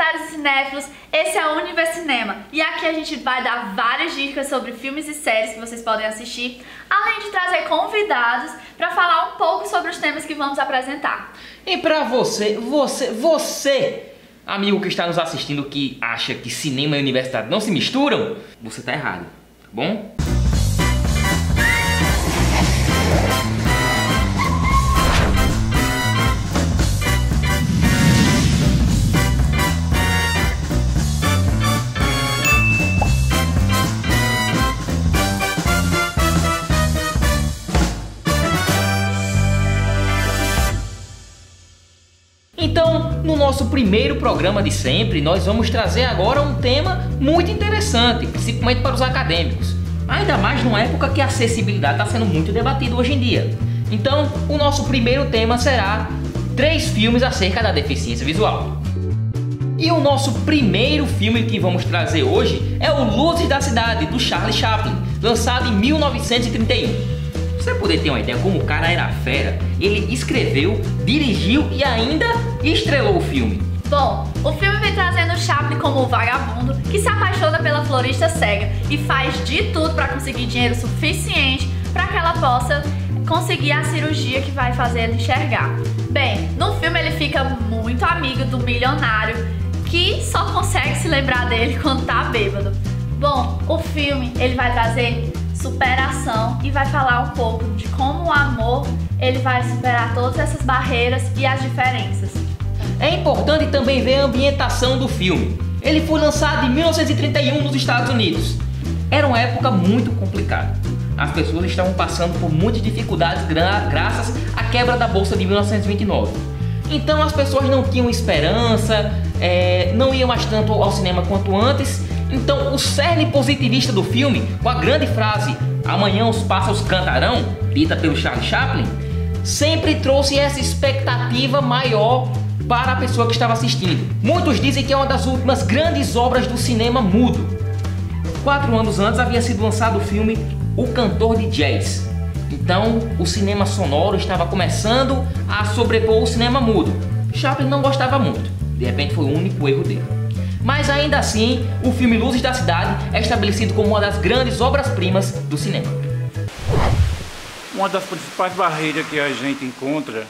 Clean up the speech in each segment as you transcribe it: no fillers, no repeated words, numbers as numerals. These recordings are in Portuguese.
universitários e cinéfilos, esse é o Universo Cinema e aqui a gente vai dar várias dicas sobre filmes e séries que vocês podem assistir, além de trazer convidados para falar um pouco sobre os temas que vamos apresentar. E para você, amigo que está nos assistindo, que acha que cinema e universidade não se misturam, você está errado, tá bom? Então, no nosso primeiro programa de sempre, nós vamos trazer agora um tema muito interessante, principalmente para os acadêmicos. Ainda mais numa época que a acessibilidade está sendo muito debatida hoje em dia. Então, o nosso primeiro tema será 3 filmes acerca da deficiência visual. E o nosso primeiro filme que vamos trazer hoje é o Luzes da Cidade, do Charlie Chaplin, lançado em 1931. Pra você poder ter uma ideia como o cara era fera, ele escreveu, dirigiu e ainda estrelou o filme. Bom, o filme vem trazendo Chaplin como o vagabundo que se apaixona pela florista cega e faz de tudo para conseguir dinheiro suficiente para que ela possa conseguir a cirurgia que vai fazer ele enxergar. Bem, no filme ele fica muito amigo do milionário que só consegue se lembrar dele quando tá bêbado. Bom, o filme ele vai trazer superação e vai falar um pouco de como o amor ele vai superar todas essas barreiras e as diferenças. É importante também ver a ambientação do filme. Ele foi lançado em 1931 nos Estados Unidos. Era uma época muito complicada. As pessoas estavam passando por muitas dificuldades graças à quebra da Bolsa de 1929. Então as pessoas não tinham esperança, não iam mais tanto ao cinema quanto antes. Então o cerne positivista do filme, com a grande frase "Amanhã os pássaros cantarão", dita pelo Charlie Chaplin, sempre trouxe essa expectativa maior para a pessoa que estava assistindo. Muitos dizem que é uma das últimas grandes obras do cinema mudo. 4 anos antes havia sido lançado o filme O Cantor de Jazz. Então o cinema sonoro estava começando a sobrepor o cinema mudo. Chaplin não gostava muito, de repente foi o único erro dele. Mas ainda assim, o filme Luzes da Cidade é estabelecido como uma das grandes obras-primas do cinema. Uma das principais barreiras que a gente encontra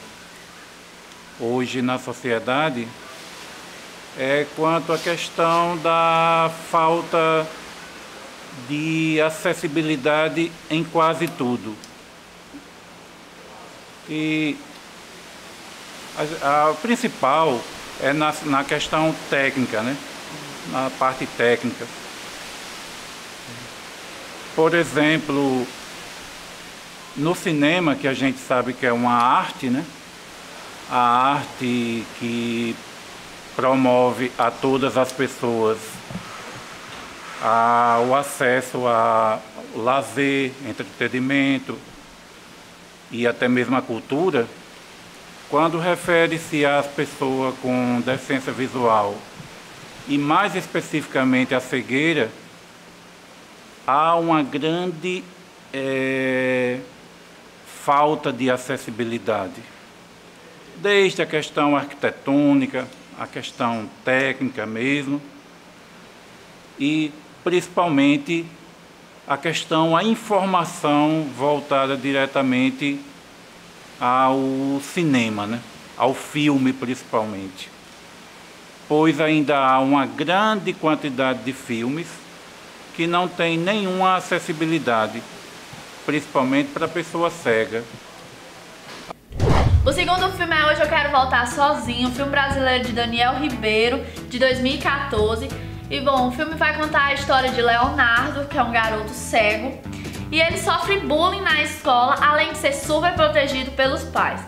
hoje na sociedade é quanto à questão da falta de acessibilidade em quase tudo. E a principal é na questão técnica, né? Na parte técnica. Por exemplo, no cinema, que a gente sabe que é uma arte, né? A arte que promove a todas as pessoas o acesso a lazer, entretenimento e até mesmo a cultura. Quando refere-se às pessoas com deficiência visual e mais especificamente a cegueira, há uma grande falta de acessibilidade. Desde a questão arquitetônica, a questão técnica mesmo, e principalmente a informação voltada diretamente ao cinema, né? Ao filme principalmente. Pois ainda há uma grande quantidade de filmes que não tem nenhuma acessibilidade, principalmente para a pessoa cega. O segundo filme é Hoje Eu Quero Voltar Sozinho, um filme brasileiro de Daniel Ribeiro, de 2014. E bom, o filme vai contar a história de Leonardo, que é um garoto cego, e ele sofre bullying na escola, além de ser super protegido pelos pais.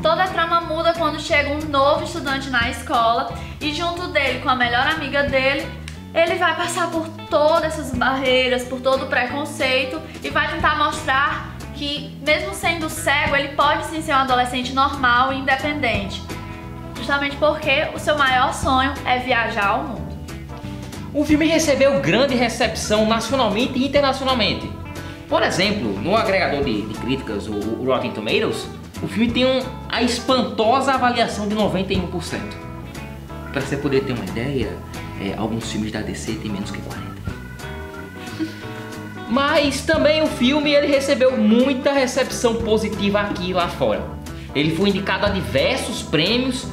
Toda a trama muda quando chega um novo estudante na escola e junto dele, com a melhor amiga dele, ele vai passar por todas essas barreiras, por todo o preconceito e vai tentar mostrar que, mesmo sendo cego, ele pode sim ser um adolescente normal e independente. Justamente porque o seu maior sonho é viajar ao mundo. O filme recebeu grande recepção nacionalmente e internacionalmente. Por exemplo, no agregador de críticas, o Rotten Tomatoes, o filme tem a espantosa avaliação de 91%. Para você poder ter uma ideia, alguns filmes da DC tem menos que 40. Mas também o filme ele recebeu muita recepção positiva aqui e lá fora. Ele foi indicado a diversos prêmios,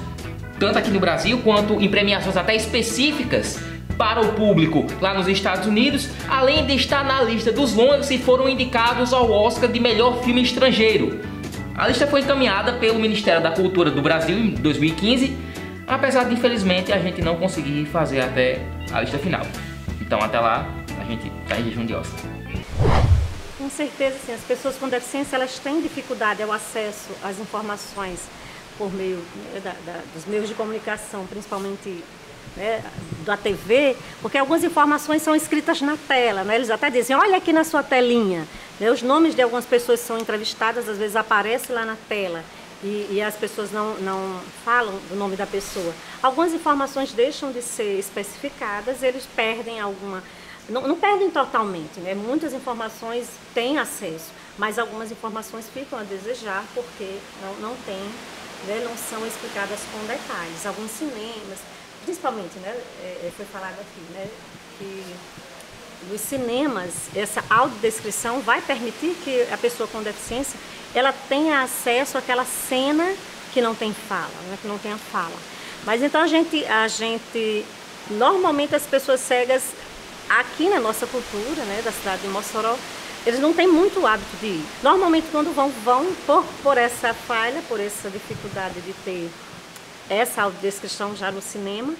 tanto aqui no Brasil quanto em premiações até específicas para o público lá nos Estados Unidos, além de estar na lista dos longas que foram indicados ao Oscar de melhor filme estrangeiro. A lista foi encaminhada pelo Ministério da Cultura do Brasil em 2015, apesar de infelizmente a gente não conseguir fazer até a lista final. Então até lá a gente está em jejum de Oscar. Com certeza, sim, as pessoas com deficiência elas têm dificuldade ao acesso às informações por meio dos meios de comunicação, principalmente da TV, porque algumas informações são escritas na tela, né? Eles até dizem, olha aqui na sua telinha, né? Os nomes de algumas pessoas que são entrevistadas às vezes aparecem lá na tela e as pessoas não falam do nome da pessoa. Algumas informações deixam de ser especificadas, eles perdem alguma... Não perdem totalmente, né? Muitas informações têm acesso, mas algumas informações ficam a desejar porque não tem, né? Não são explicadas com detalhes. Alguns cinemas, principalmente, né? Foi falado aqui, né? Que nos cinemas essa audiodescrição vai permitir que a pessoa com deficiência ela tenha acesso àquela cena que não tem fala, né? Que não tenha fala. Mas então a gente normalmente as pessoas cegas aqui na nossa cultura, né, da cidade de Mossoró, eles não têm muito hábito de ir. Normalmente quando vão por essa falha, por essa dificuldade de ter essa audiodescrição já no cinema,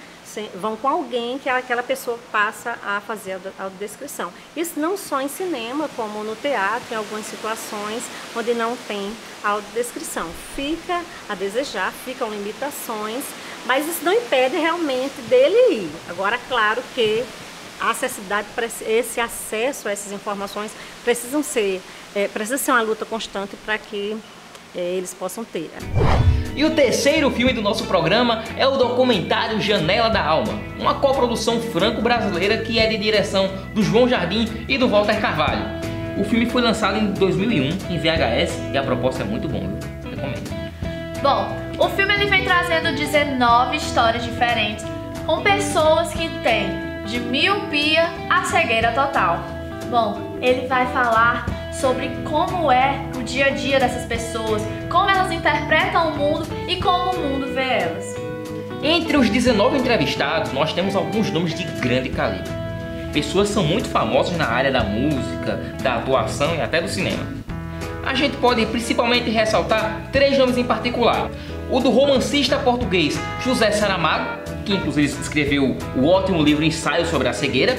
vão com alguém que aquela pessoa passa a fazer a audiodescrição. Isso não só em cinema, como no teatro, em algumas situações onde não tem audiodescrição. Fica a desejar, ficam limitações, mas isso não impede realmente dele ir. Agora, claro que a acessibilidade, esse acesso a essas informações precisa ser uma luta constante para que eles possam ter. E o terceiro filme do nosso programa é o documentário Janela da Alma, uma coprodução franco-brasileira que é de direção do João Jardim e do Walter Carvalho. O filme foi lançado em 2001 em VHS e a proposta é muito boa, viu? Recomendo. Bom, o filme ele vem trazendo 19 histórias diferentes com pessoas que têm de miopia a cegueira total. Bom, ele vai falar sobre como é o dia a dia dessas pessoas, como elas interpretam o mundo e como o mundo vê elas. Entre os 19 entrevistados, nós temos alguns nomes de grande calibre. Pessoas que são muito famosas na área da música, da atuação e até do cinema. A gente pode principalmente ressaltar 3 nomes em particular. O do romancista português José Saramago, que inclusive escreveu o ótimo livro Ensaio sobre a Cegueira.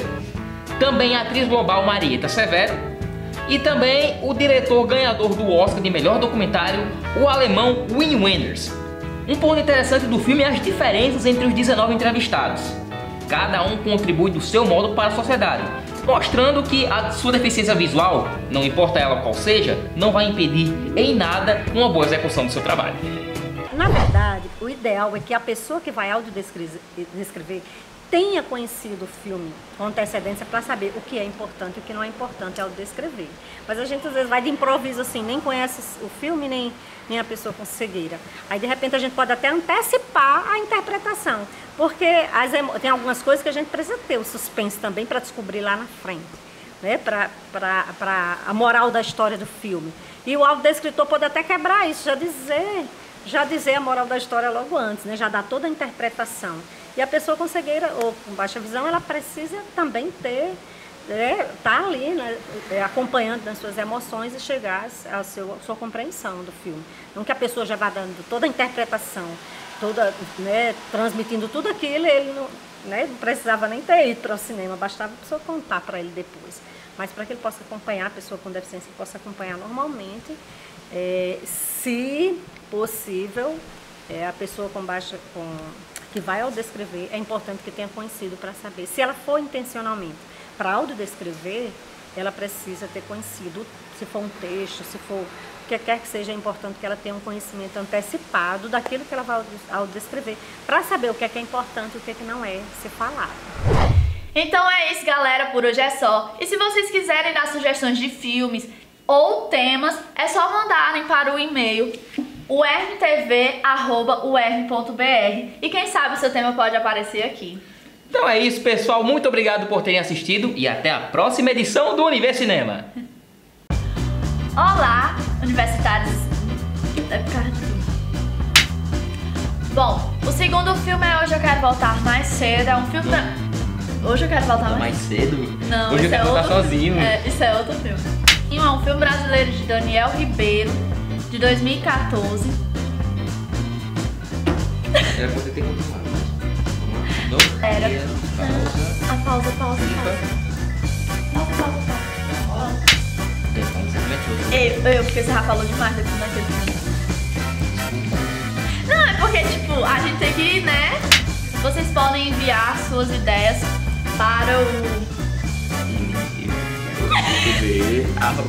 Também a atriz global Marieta Severo. E também o diretor ganhador do Oscar de melhor documentário, o alemão Wim Wenders. Um ponto interessante do filme é as diferenças entre os 19 entrevistados. Cada um contribui do seu modo para a sociedade, mostrando que a sua deficiência visual, não importa ela qual seja, não vai impedir em nada uma boa execução do seu trabalho. Na verdade, o ideal é que a pessoa que vai audiodescrever tenha conhecido o filme com antecedência para saber o que é importante e o que não é importante ao descrever. Mas a gente às vezes vai de improviso assim, nem conhece o filme, nem a pessoa com cegueira. Aí de repente a gente pode até antecipar a interpretação, porque tem algumas coisas que a gente precisa ter o suspense também para descobrir lá na frente, né? Para a moral da história do filme. E o audiodescritor pode até quebrar isso, já dizer a moral da história logo antes, né? Já dar toda a interpretação. E a pessoa com cegueira ou com baixa visão, ela precisa também tá ali, né, acompanhando nas suas emoções e chegar à sua compreensão do filme. Não que a pessoa já vá dando toda a interpretação, né, transmitindo tudo aquilo, ele não precisava nem ter ido para o cinema, bastava a pessoa contar para ele depois. Mas para que ele possa acompanhar, a pessoa com deficiência possa acompanhar normalmente, se possível, a pessoa que vai audiodescrever, é importante que tenha conhecido para saber. Se ela for intencionalmente para audiodescrever, ela precisa ter conhecido, se for um texto, se for o que quer que seja, é importante que ela tenha um conhecimento antecipado daquilo que ela vai audiodescrever, para saber o que é importante e o que não é ser falado. Então é isso, galera, por hoje é só. E se vocês quiserem dar sugestões de filmes ou temas, é só mandarem para o e-mail urmtv@urm.br e quem sabe o seu tema pode aparecer aqui. Então é isso, pessoal. Muito obrigado por terem assistido e até a próxima edição do Universo Cinema. Olá, universitários. Bom, o segundo filme é Hoje Eu Quero Voltar Mais Cedo. É um filme... Hoje Eu Quero Voltar Mais cedo? Não, Hoje eu isso quero é voltar outro... sozinho. Isso é outro filme. É um filme brasileiro de Daniel Ribeiro, de 2014. Era pra você ter continuado. Era. A pausa. Pausa. Porque você já falou demais naquele filme. Não, é porque, tipo, a gente tem que, né? Vocês podem enviar suas ideias para o... Acabou.